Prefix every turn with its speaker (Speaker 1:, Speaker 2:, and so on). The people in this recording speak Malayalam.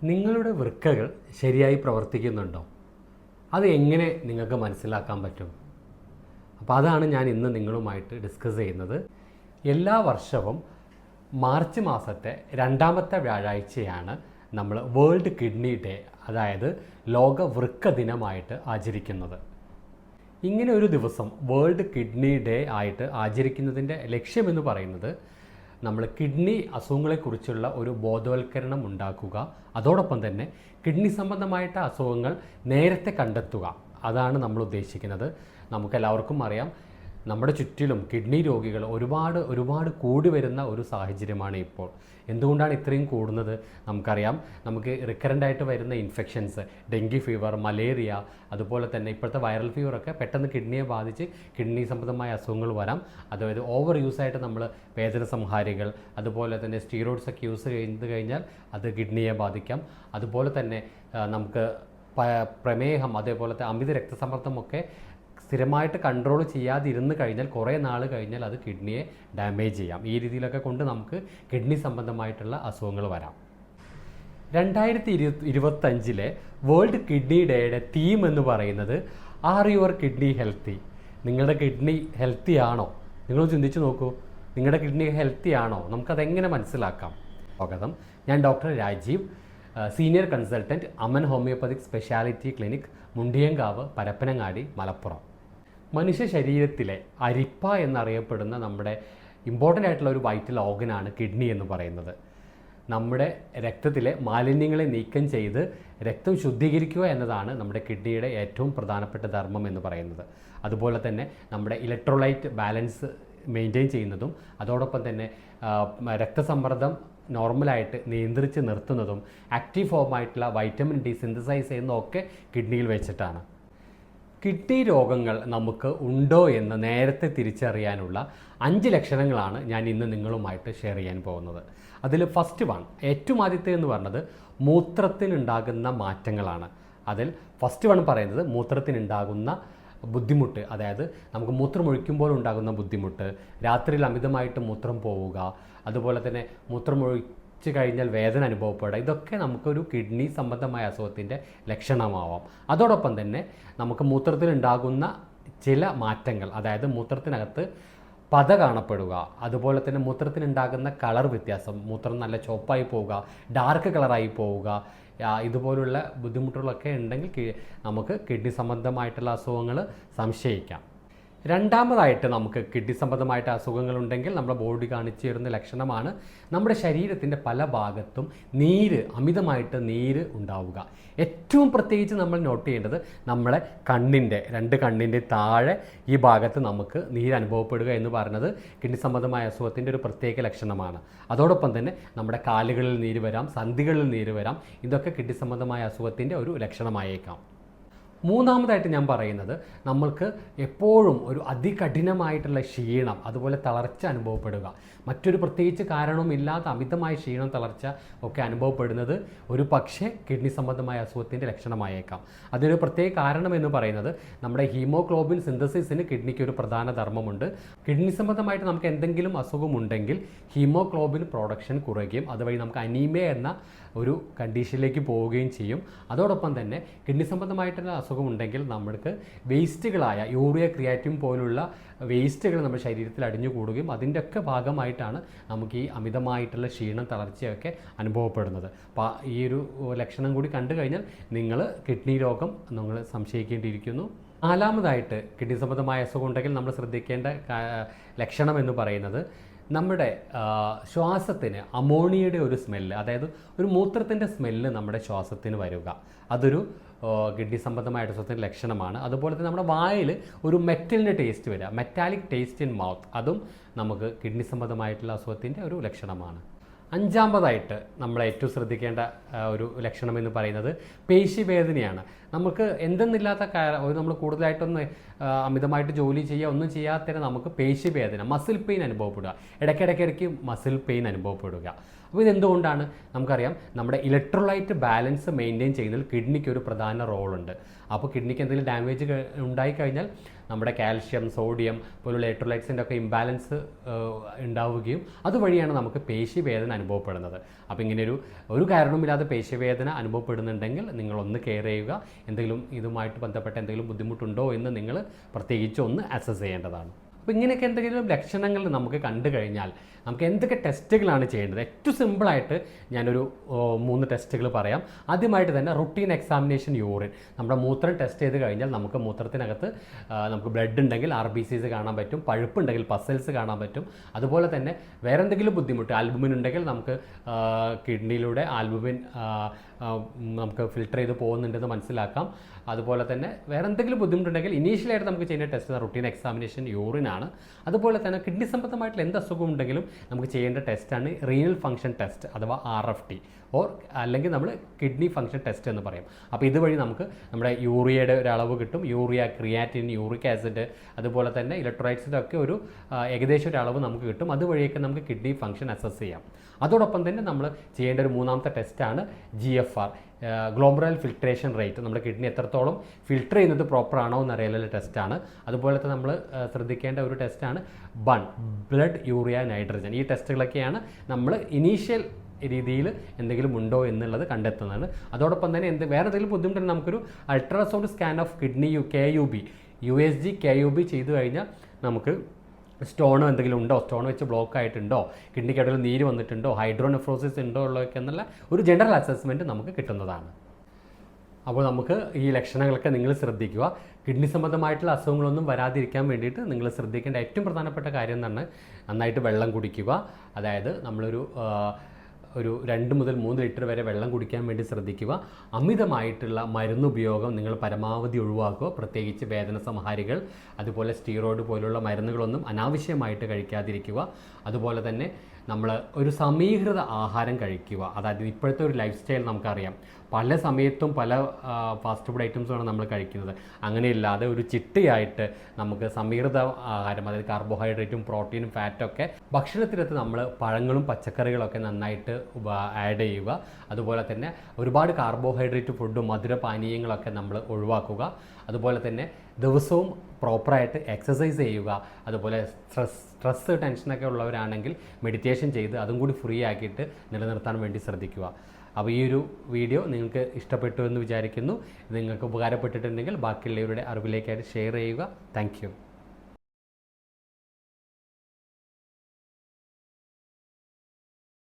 Speaker 1: നിങ്ങളുടെ വൃക്കകൾ ശരിയായി പ്രവർത്തിക്കുന്നുണ്ടോ? അത് എങ്ങനെ നിങ്ങൾക്ക് മനസ്സിലാക്കാൻ പറ്റും? അപ്പോൾ അതാണ് ഞാൻ ഇന്ന് നിങ്ങളുമായിട്ട് ഡിസ്കസ് ചെയ്യുന്നത്. എല്ലാ വർഷവും മാർച്ച് മാസത്തെ 2ാമത്തെ വ്യാഴാഴ്ചയാണ് നമ്മൾ വേൾഡ് കിഡ്നി ഡേ, അതായത് ലോക വൃക്ക ദിനമായിട്ട് ആചരിക്കുന്നത്. ഇങ്ങനെ ഒരു ദിവസം വേൾഡ് കിഡ്നി ഡേ ആയിട്ട് ആചരിക്കുന്നതിൻ്റെ ലക്ഷ്യമെന്ന് പറയുന്നത് നമ്മൾ കിഡ്നി അസുഖങ്ങളെക്കുറിച്ചുള്ള ഒരു ബോധവൽക്കരണം ഉണ്ടാക്കുക, അതോടൊപ്പം തന്നെ കിഡ്നി സംബന്ധമായിട്ട് അസുഖങ്ങൾ നേരത്തെ കണ്ടെത്തുക. അതാണ് നമ്മൾ ഉദ്ദേശിക്കുന്നത്. നമുക്കെല്ലാവർക്കും അറിയാം, നമ്മുടെ ചുറ്റിലും കിഡ്നി രോഗികൾ ഒരുപാട് കൂടി വരുന്ന ഒരു സാഹചര്യമാണ് ഇപ്പോൾ. എന്തുകൊണ്ടാണ് ഇത്രയും കൂടുന്നത്? നമുക്കറിയാം, നമുക്ക് റിക്കറൻ്റായിട്ട് വരുന്ന ഇൻഫെക്ഷൻസ്, ഡെങ്കി ഫീവർ, മലേറിയ, അതുപോലെ തന്നെ ഇപ്പോഴത്തെ വൈറൽ ഫീവറൊക്കെ പെട്ടെന്ന് കിഡ്നിയെ ബാധിച്ച് കിഡ്നി സംബന്ധമായ അസുഖങ്ങൾ വരാം. അതായത് ഓവർ യൂസായിട്ട് നമ്മൾ വേദന സംഹാരികൾ, അതുപോലെ തന്നെ സ്റ്റീറോയിഡ്സ് ഒക്കെ യൂസ് ചെയ്ത് കഴിഞ്ഞാൽ അത് കിഡ്നിയെ ബാധിക്കാം. അതുപോലെ തന്നെ നമുക്ക് പ്രമേഹം, അതേപോലത്തെ അമിത രക്തസമ്മർദ്ദമൊക്കെ സ്ഥിരമായിട്ട് കൺട്രോൾ ചെയ്യാതിരുന്ന് കഴിഞ്ഞാൽ കുറേ നാൾ കഴിഞ്ഞാൽ അത് കിഡ്നിയെ ഡാമേജ് ചെയ്യാം. ഈ രീതിയിലൊക്കെ കൊണ്ട് നമുക്ക് കിഡ്നി സംബന്ധമായിട്ടുള്ള അസുഖങ്ങൾ വരാം. 2025 വേൾഡ് കിഡ്നി ഡേയുടെ തീം എന്ന് പറയുന്നത് ആർ യുവർ കിഡ്നി ഹെൽത്തി? നിങ്ങളുടെ കിഡ്നി ഹെൽത്തി ആണോ? നിങ്ങൾ ചിന്തിച്ച് നോക്കൂ, നിങ്ങളുടെ കിഡ്നി ഹെൽത്തി ആണോ? നമുക്കതെങ്ങനെ മനസ്സിലാക്കാം? സ്വാഗതം. ഞാൻ doctor Rajeev, senior consultant, Aman homoeopathic speciality clinic, Mundiyankavu, Parappanangadi, Malappuram. മനുഷ്യ ശരീരത്തിലെ അരിപ്പ എന്നറിയപ്പെടുന്ന നമ്മുടെ ഇമ്പോർട്ടൻ്റ് ആയിട്ടുള്ള ഒരു വൈറ്റൽ ഓർഗനാണ് കിഡ്നി എന്ന് പറയുന്നത്. നമ്മുടെ രക്തത്തിലെ മാലിന്യങ്ങളെ നീക്കം ചെയ്ത് രക്തം ശുദ്ധീകരിക്കുക എന്നതാണ് നമ്മുടെ കിഡ്നിയുടെ ഏറ്റവും പ്രധാനപ്പെട്ട ധർമ്മം എന്ന് പറയുന്നത്. അതുപോലെ തന്നെ നമ്മുടെ ഇലക്ട്രോലൈറ്റ് ബാലൻസ് മെയിൻറ്റെയിൻ ചെയ്യുന്നതും, അതോടൊപ്പം തന്നെ രക്തസമ്മർദ്ദം നോർമലായിട്ട് നിയന്ത്രിച്ച് നിർത്തുന്നതും, ആക്റ്റീവ് ഫോമായിട്ടുള്ള വൈറ്റമിൻ ഡി സിന്തസൈസ് ചെയ്യുന്നതൊക്കെ കിഡ്നിയിൽ വെച്ചിട്ടാണ്. കിഡ്നി രോഗങ്ങൾ നമുക്ക് ഉണ്ടോ എന്ന് നേരത്തെ തിരിച്ചറിയാനുള്ള 5 ലക്ഷണങ്ങളാണ് ഞാൻ ഇന്ന് നിങ്ങളുമായിട്ട് ഷെയർ ചെയ്യാൻ പോകുന്നത്. അതിൽ ഫസ്റ്റ് ഏറ്റവും ആദ്യത്തെ എന്ന് പറഞ്ഞത് മൂത്രത്തിനുണ്ടാകുന്ന മാറ്റങ്ങളാണ്. അതിൽ ഫസ്റ്റ് പറയുന്നത് മൂത്രത്തിനുണ്ടാകുന്ന ബുദ്ധിമുട്ട്, അതായത് നമുക്ക് മൂത്രമൊഴിക്കുമ്പോൾ ഉണ്ടാകുന്ന ബുദ്ധിമുട്ട്, രാത്രിയിൽ അമിതമായിട്ട് മൂത്രം പോവുക, അതുപോലെ തന്നെ മൂത്രമൊഴിച്ച് കഴിഞ്ഞാൽ വേദന അനുഭവപ്പെടുക, ഇതൊക്കെ നമുക്കൊരു കിഡ്നി സംബന്ധമായ അസുഖത്തിൻ്റെ ലക്ഷണമാവാം. അതോടൊപ്പം തന്നെ നമുക്ക് മൂത്രത്തിലുണ്ടാകുന്ന ചില മാറ്റങ്ങൾ, അതായത് മൂത്രത്തിനകത്ത് പത കാണപ്പെടുക, അതുപോലെ തന്നെ മൂത്രത്തിനുണ്ടാകുന്ന കളർ വ്യത്യാസം, മൂത്രം നല്ല ചുവപ്പായി പോവുക, ഡാർക്ക് കളറായി പോവുക, ഇതുപോലുള്ള ബുദ്ധിമുട്ടുകളൊക്കെ ഉണ്ടെങ്കിൽ നമുക്ക് കിഡ്നി സംബന്ധമായിട്ടുള്ള അസുഖങ്ങൾ സംശയിക്കാം. രണ്ടാമതായിട്ട് നമുക്ക് കിഡ്നി സംബന്ധമായിട്ട് അസുഖങ്ങളുണ്ടെങ്കിൽ നമ്മുടെ ബോഡി കാണിച്ചു തരുന്ന ലക്ഷണമാണ് നമ്മുടെ ശരീരത്തിൻ്റെ പല ഭാഗത്തും അമിതമായിട്ട് നീര് ഉണ്ടാവുക. ഏറ്റവും പ്രത്യേകിച്ച് നമ്മൾ നോട്ട് ചെയ്യേണ്ടത് നമ്മളെ രണ്ട് കണ്ണിൻ്റെ താഴെ ഈ ഭാഗത്ത് നമുക്ക് നീര് അനുഭവപ്പെടുക എന്ന് പറയുന്നത് കിഡ്നി സംബന്ധമായ അസുഖത്തിൻ്റെ ഒരു പ്രത്യേക ലക്ഷണമാണ്. അതോടൊപ്പം തന്നെ നമ്മുടെ കാലുകളിൽ നീര് വരാം, സന്ധികളിൽ നീര് വരാം, ഇതൊക്കെ കിഡ്നി സംബന്ധമായ അസുഖത്തിൻ്റെ ഒരു ലക്ഷണമായേക്കാം. മൂന്നാമതായിട്ട് ഞാൻ പറയുന്നത്, നമ്മൾക്ക് എപ്പോഴും ഒരു അതികഠിനമായിട്ടുള്ള ക്ഷീണം, അതുപോലെ തളർച്ച അനുഭവപ്പെടുക. മറ്റൊരു പ്രത്യേകിച്ച് കാരണവുമില്ലാത്ത അമിതമായ ക്ഷീണം, തളർച്ച ഒക്കെ അനുഭവപ്പെടുന്നത് ഒരു പക്ഷേ കിഡ്നി സംബന്ധമായ അസുഖത്തിൻ്റെ ലക്ഷണമായേക്കാം. അതിനൊരു പ്രത്യേക കാരണം എന്ന് പറയുന്നത് നമ്മുടെ ഹീമോഗ്ലോബിൻ സിന്തസിസിന് കിഡ്നിക്ക് ഒരു പ്രധാന ധർമ്മമുണ്ട്. കിഡ്നി സംബന്ധമായിട്ട് നമുക്ക് എന്തെങ്കിലും അസുഖമുണ്ടെങ്കിൽ ഹീമോഗ്ലോബിൻ പ്രൊഡക്ഷൻ കുറയുകയും അതുവഴി നമുക്ക് അനീമിയ എന്ന ഒരു കണ്ടീഷനിലേക്ക് പോവുകയും ചെയ്യും. അതോടൊപ്പം തന്നെ കിഡ്നി സംബന്ധമായിട്ടുള്ള അസുഖമുണ്ടെങ്കിൽ നമ്മൾക്ക് വേസ്റ്റുകളായ യൂറിയ, ക്രിയാറ്റിൻ പോലുള്ള വേസ്റ്റുകൾ നമ്മുടെ ശരീരത്തിൽ അടിഞ്ഞുകൂടുകയും അതിൻ്റെയൊക്കെ ഭാഗമായിട്ടാണ് നമുക്ക് ഈ അമിതമായിട്ടുള്ള ക്ഷീണം, തളർച്ചയൊക്കെ അനുഭവപ്പെടുന്നത്. അപ്പോൾ ഈ ഒരു ലക്ഷണം കൂടി കണ്ടു കഴിഞ്ഞാൽ നിങ്ങൾ കിഡ്നി രോഗം നിങ്ങൾ സംശയിക്കേണ്ടിയിരിക്കുന്നു. നാലാമതായിട്ട് കിഡ്നി സംബന്ധമായ അസുഖം ഉണ്ടെങ്കിൽ നമ്മൾ ശ്രദ്ധിക്കേണ്ട ലക്ഷണം എന്ന് പറയുന്നത് നമ്മുടെ ശ്വാസത്തിന് അമോണിയയുടെ ഒരു സ്മെല്ല്, അതായത് ഒരു മൂത്രത്തിൻ്റെ സ്മെല്ല് നമ്മുടെ ശ്വാസത്തിന് വരിക, അതൊരു കിഡ്നി സംബന്ധമായ അസുഖത്തിൻ്റെ ലക്ഷണമാണ്. അതുപോലെ തന്നെ നമ്മുടെ വായിൽ ഒരു മെറ്റലിൻ്റെ ടേസ്റ്റ് വരിക, മെറ്റാലിക് ടേസ്റ്റ് ഇൻ മൗത്ത്, അതും നമുക്ക് കിഡ്നി സംബന്ധമായിട്ടുള്ള അസുഖത്തിൻ്റെ ഒരു ലക്ഷണമാണ്. അഞ്ചാമതായിട്ട് നമ്മൾ ഏറ്റവും ശ്രദ്ധിക്കേണ്ട ഒരു ലക്ഷണം എന്ന് പറയുന്നത് പേശിവേദനയാണ്. നമുക്ക് എന്തെന്നില്ലാത്ത നമ്മൾ കൂടുതലായിട്ടൊന്ന് അമിതമായിട്ട് ജോലി ചെയ്യുക ഒന്നും ചെയ്യാത്തതിന് നമുക്ക് പേശിവേദന, മസിൽ പെയിൻ അനുഭവപ്പെടുക, ഇടയ്ക്കിടയ്ക്ക് മസിൽ പെയിൻ അനുഭവപ്പെടുക. അപ്പോൾ ഇതെന്തുകൊണ്ടാണ്? നമുക്കറിയാം, നമ്മുടെ ഇലക്ട്രോലൈറ്റ് ബാലൻസ് മെയിൻറ്റെയിൻ ചെയ്യുന്നതിൽ കിഡ്നിക്ക് ഒരു പ്രധാന റോളുണ്ട്. അപ്പോൾ കിഡ്നിക്ക് എന്തെങ്കിലും ഡാമേജ് ഉണ്ടായിക്കഴിഞ്ഞാൽ നമ്മുടെ കാൽഷ്യം, സോഡിയം പോലുള്ള ഇലക്ട്രോലൈറ്റ്സിൻ്റെ ഒക്കെ ഇംബാലൻസ് ഉണ്ടാവുകയും അതുവഴിയാണ് നമുക്ക് പേശിവേദന അനുഭവപ്പെടുന്നത്. അപ്പോൾ ഇങ്ങനെ ഒരു കാരണവുമില്ലാതെ പേശിവേദന അനുഭവപ്പെടുന്നുണ്ടെങ്കിൽ നിങ്ങളൊന്ന് കെയർ ചെയ്യുക. എന്തെങ്കിലും ഇതുമായിട്ട് ബന്ധപ്പെട്ട എന്തെങ്കിലും ബുദ്ധിമുട്ടുണ്ടോ എന്ന് നിങ്ങൾ പ്രത്യേകിച്ച് ഒന്ന് അസസ് ചെയ്യേണ്ടതാണ്. അപ്പോൾ ഇങ്ങനെയൊക്കെ എന്തെങ്കിലും ലക്ഷണങ്ങൾ നമുക്ക് കണ്ടു കഴിഞ്ഞാൽ നമുക്ക് എന്തൊക്കെ ടെസ്റ്റുകളാണ് ചെയ്യേണ്ടത്? ഏറ്റവും സിമ്പിളായിട്ട് ഞാനൊരു 3 ടെസ്റ്റുകൾ പറയാം. ആദ്യമായിട്ട് തന്നെ റുട്ടീൻ എക്സാമിനേഷൻ യൂറിൻ. നമ്മുടെ മൂത്രം ടെസ്റ്റ് ചെയ്ത് കഴിഞ്ഞാൽ നമുക്ക് മൂത്രത്തിനകത്ത് നമുക്ക് ബ്ലഡ് ഉണ്ടെങ്കിൽ RBCs കാണാൻ പറ്റും, പഴുപ്പുണ്ടെങ്കിൽ പസൽസ് കാണാൻ പറ്റും. അതുപോലെ തന്നെ വേറെ എന്തെങ്കിലും ബുദ്ധിമുട്ട്, ആൽബുമിൻ ഉണ്ടെങ്കിൽ നമുക്ക് കിഡ്നിയിലൂടെ ആൽബുമിൻ നമുക്ക് ഫിൽട്ടർ ചെയ്ത് പോകുന്നുണ്ടെന്ന് മനസ്സിലാക്കാം. അതുപോലെ തന്നെ വേറെ എന്തെങ്കിലും ബുദ്ധിമുട്ടുണ്ടെങ്കിൽ ഇനീഷ്യലായിട്ട് നമുക്ക് ചെയ്യുന്ന ടെസ്റ്റ് റുട്ടീൻ എക്സാമിനേഷൻ യൂറിനാണ്. അതുപോലെ തന്നെ കിഡ്നി സംബന്ധമായിട്ടുള്ള എന്ത് അസുഖം ഉണ്ടെങ്കിലും നമുക്ക് ചെയ്യേണ്ട ടെസ്റ്റാണ് റീനൽ ഫംഗ്ഷൻ ടെസ്റ്റ് അഥവാ RFT അല്ലെങ്കിൽ നമ്മൾ കിഡ്നി ഫംഗ്ഷൻ ടെസ്റ്റ് എന്ന് പറയും. അപ്പോൾ ഇതുവഴി നമുക്ക് നമ്മുടെ യൂറിയയുടെ ഒരു അളവ് കിട്ടും. യൂറിയ, ക്രിയാറ്റിൻ, യൂറിക് ആസിഡ്, അതുപോലെ തന്നെ ഇലക്ട്രോലൈറ്റ്സിൻ്റെ ഒക്കെ ഒരു ഏകദേശം ഒരു അളവ് നമുക്ക് കിട്ടും. അതുവഴിയൊക്കെ നമുക്ക് കിഡ്നി ഫംഗ്ഷൻ അസസ് ചെയ്യാം. അതോടൊപ്പം തന്നെ നമ്മൾ ചെയ്യേണ്ട ഒരു 3ാമത്തെ ടെസ്റ്റാണ് GFR, ഗ്ലോമറുലർ ഫിൽട്രേഷൻ റേറ്റ്. നമ്മുടെ കിഡ്നി എത്രത്തോളം ഫിൽട്ടർ ചെയ്യുന്നത് പ്രോപ്പർ ആണോ എന്നറിയാനുള്ള ടെസ്റ്റാണ്. അതുപോലെ തന്നെ നമ്മൾ ശ്രദ്ധിക്കേണ്ട ഒരു ടെസ്റ്റാണ് ബ്ലഡ് യൂറിയ നൈട്രജൻ. ഈ ടെസ്റ്റുകളൊക്കെയാണ് നമ്മൾ ഇനീഷ്യൽ രീതിയിൽ എന്തെങ്കിലും ഉണ്ടോ എന്നുള്ളത് കണ്ടെത്തുന്നതാണ്. അതോടൊപ്പം തന്നെ വേറെ എന്തെങ്കിലും ബുദ്ധിമുട്ടുണ്ടെങ്കിൽ നമുക്കൊരു ultrasound scan of kidney KUB, USG KUB ചെയ്തു കഴിഞ്ഞാൽ നമുക്ക് സ്റ്റോണോ എന്തെങ്കിലും ഉണ്ടോ, സ്റ്റോൺ വെച്ച് ബ്ലോക്ക് ആയിട്ടുണ്ടോ, കിഡ്നിക്ക് ഇടയിൽ നീര് വന്നിട്ടുണ്ടോ, ഹൈഡ്രോനെഫ്രോസിസ് ഉണ്ടോ ഉള്ളതൊക്കെ എന്നുള്ള ഒരു ജനറൽ അസസ്മെൻറ്റ് നമുക്ക് കിട്ടുന്നതാണ്. അപ്പോൾ നമുക്ക് ഈ ലക്ഷണങ്ങളൊക്കെ നിങ്ങൾ ശ്രദ്ധിക്കുക. കിഡ്നി സംബന്ധമായിട്ടുള്ള അസുഖങ്ങളൊന്നും വരാതിരിക്കാൻ വേണ്ടിയിട്ട് നിങ്ങൾ ശ്രദ്ധിക്കേണ്ട ഏറ്റവും പ്രധാനപ്പെട്ട കാര്യം എന്ന് പറഞ്ഞാൽ നന്നായിട്ട് വെള്ളം കുടിക്കുക. അതായത് നമ്മളൊരു 2 മുതൽ 3 ലിറ്റർ വരെ വെള്ളം കുടിക്കാൻ വേണ്ടി ശ്രദ്ധിക്കുക. അമിതമായിട്ടുള്ള മരുന്നുപയോഗം നിങ്ങൾ പരമാവധി ഒഴിവാക്കുക. പ്രത്യേകിച്ച് വേദന സംഹാരികൾ, അതുപോലെ സ്റ്റീറോയിഡ് പോലുള്ള മരുന്നുകളൊന്നും അനാവശ്യമായിട്ട് കഴിക്കാതിരിക്കുക. അതുപോലെ തന്നെ നമ്മൾ ഒരു സമീകൃത ആഹാരം കഴിക്കുക. അതായത് ഇപ്പോഴത്തെ ഒരു ലൈഫ് സ്റ്റൈൽ നമുക്കറിയാം, പല സമയത്തും പല ഫാസ്റ്റ് ഫുഡ് ഐറ്റംസുമാണ് നമ്മൾ കഴിക്കുന്നത്. അങ്ങനെയില്ലാതെ ഒരു ചിട്ടയായിട്ട് നമുക്ക് സമീകൃത ആഹാരം, അതായത് കാർബോഹൈഡ്രേറ്റും പ്രോട്ടീനും ഫാറ്റൊക്കെ ഭക്ഷണത്തിനകത്ത് നമ്മൾ പഴങ്ങളും പച്ചക്കറികളൊക്കെ നന്നായിട്ട് ആഡ് ചെയ്യുക. അതുപോലെ തന്നെ ഒരുപാട് കാർബോഹൈഡ്രേറ്റ് ഫുഡും മധുരപാനീയങ്ങളൊക്കെ നമ്മൾ ഒഴിവാക്കുക. അതുപോലെ തന്നെ ദിവസവും പ്രോപ്പറായിട്ട് എക്സസൈസ് ചെയ്യുക. അതുപോലെ സ്ട്രെസ്സ് ടെൻഷനൊക്കെ ഉള്ളവരാണെങ്കിൽ മെഡിറ്റേഷൻ ചെയ്ത് അതും കൂടി ഫ്രീ ആക്കിയിട്ട് നിലനിർത്താൻ വേണ്ടി ശ്രദ്ധിക്കുക. അപ്പോൾ ഈ ഒരു വീഡിയോ നിങ്ങൾക്ക് ഇഷ്ടപ്പെട്ടു എന്ന് വിചാരിക്കുന്നു. നിങ്ങൾക്ക് ഉപകാരപ്പെട്ടിട്ടുണ്ടെങ്കിൽ ബാക്കിയുള്ളവരുടെ അറിവിലേക്കായിട്ട് ഷെയർ ചെയ്യുക. താങ്ക്